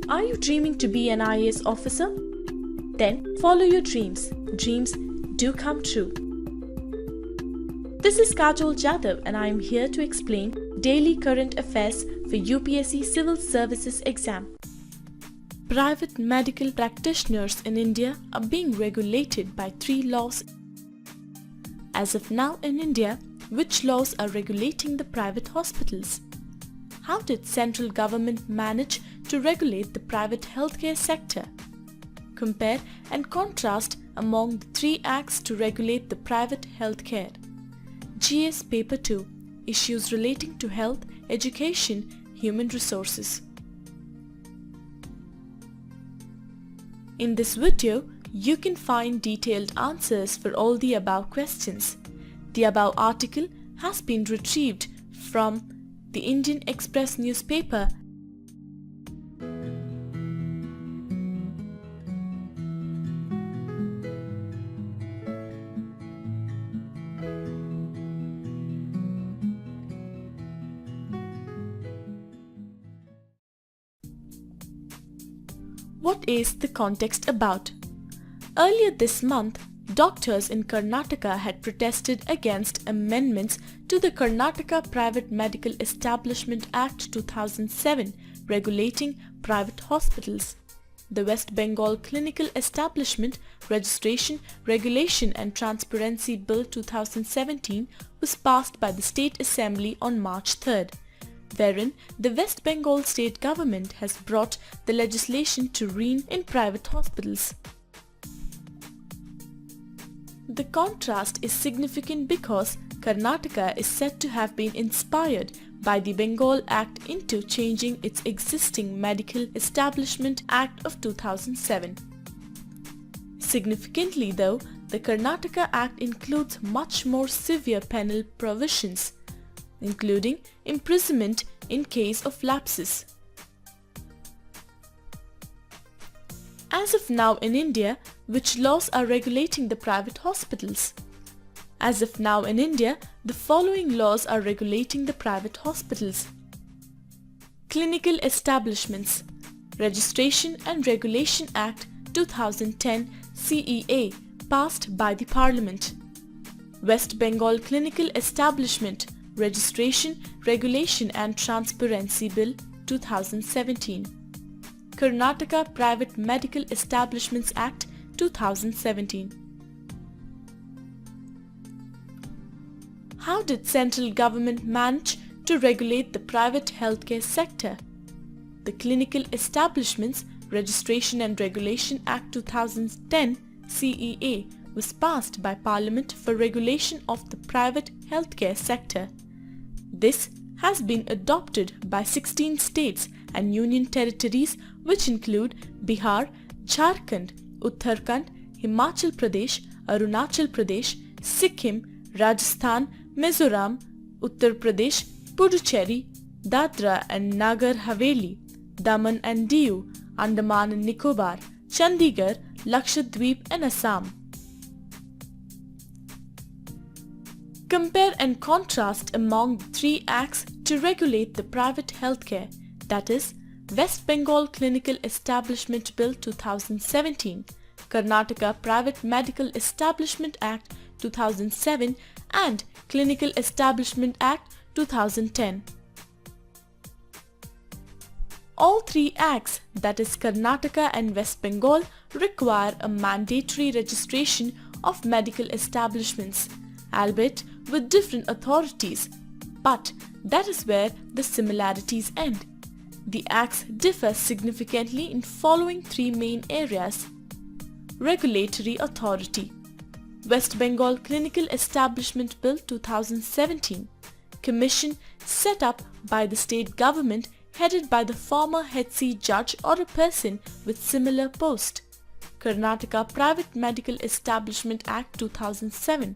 Are you dreaming to be an IAS officer? Then follow your dreams. Dreams do come true. This is Kajol Jadhav and I am here to explain daily current affairs for UPSC Civil Services exam. Private medical practitioners in India are being regulated by 3 laws. As of now in India, which laws are regulating the private hospitals? How did central government manage to regulate the private healthcare sector? Compare and contrast among the 3 acts to regulate the private healthcare. GS Paper 2, Issues relating to health, education, human resources. In this video, you can find detailed answers for all the above questions. The above article has been retrieved from the Indian Express newspaper. What is the context about? Earlier this month, doctors in Karnataka had protested against amendments to the Karnataka Private Medical Establishment Act 2007 regulating private hospitals. The West Bengal Clinical Establishment Registration, Regulation and Transparency Bill 2017 was passed by the State Assembly on March 3rd, wherein the West Bengal state government has brought the legislation to rein in private hospitals. The contrast is significant because Karnataka is said to have been inspired by the Bengal Act into changing its existing Medical Establishment Act of 2007. Significantly though, the Karnataka Act includes much more severe penal provisions, including imprisonment in case of lapses. As of now in India, which laws are regulating the private hospitals? As of now in India, the following laws are regulating the private hospitals. Clinical Establishments, Registration and Regulation Act 2010 CEA passed by the Parliament. West Bengal Clinical Establishment, Registration, Regulation and Transparency Bill 2017. Karnataka Private Medical Establishments Act 2017. How did central government manage to regulate the private healthcare sector? The Clinical Establishments Registration and Regulation Act 2010 CEA was passed by Parliament for regulation of the private healthcare sector. This has been adopted by 16 states and union territories which include Bihar, Jharkhand, Uttarakhand, Himachal Pradesh, Arunachal Pradesh, Sikkim, Rajasthan, Mizoram, Uttar Pradesh, Puducherry, Dadra and Nagar Haveli, Daman and Diu, Andaman and Nicobar, Chandigarh, Lakshadweep and Assam. Compare and contrast among the 3 acts to regulate the private healthcare, that is, West Bengal Clinical Establishment Bill 2017, Karnataka Private Medical Establishment Act 2007 and Clinical Establishment Act 2010. All 3 acts, that is Karnataka and West Bengal, require a mandatory registration of medical establishments, albeit with different authorities, but that is where the similarities end. The acts differ significantly in following 3 main areas. Regulatory authority. West Bengal Clinical Establishment Bill 2017. Commission set up by the state government headed by the former HC judge or a person with similar post. Karnataka Private Medical Establishment Act 2007.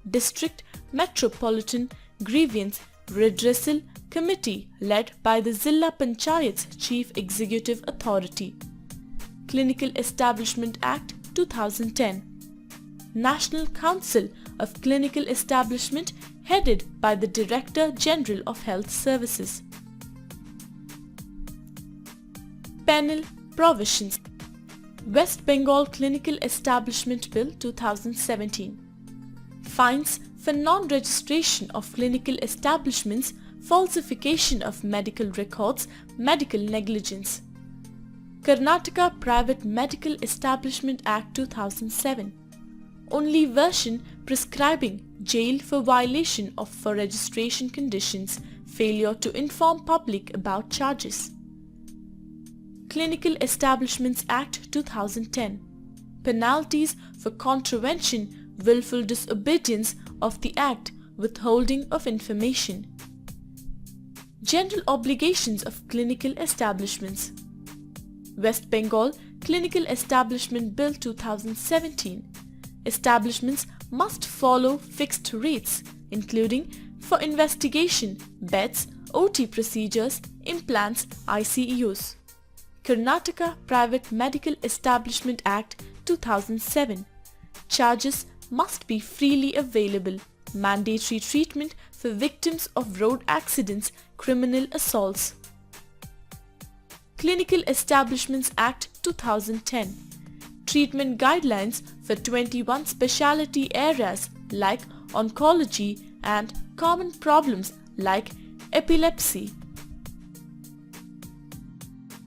District Metropolitan Grievance Redressal Committee led by the Zilla Panchayat's Chief Executive Authority. Clinical Establishment Act 2010. National Council of Clinical Establishment headed by the Director General of Health Services. Penal Provisions. West Bengal Clinical Establishment Bill 2017. Fines for non-registration of clinical establishments, falsification of medical records, medical negligence. Karnataka Private Medical Establishment Act 2007. Only version prescribing jail for violation of for registration conditions, failure to inform public about charges. Clinical Establishments Act 2010. Penalties for contravention, willful disobedience of the Act, withholding of information. General obligations of clinical establishments. West Bengal Clinical Establishment Bill 2017. Establishments must follow fixed rates, including for investigation, beds, OT procedures, implants, ICUs. Karnataka Private Medical Establishment Act 2007. Charges must be freely available. Mandatory treatment for victims of road accidents, criminal assaults. Clinical Establishments Act 2010. Treatment guidelines for 21 specialty areas like oncology and common problems like epilepsy,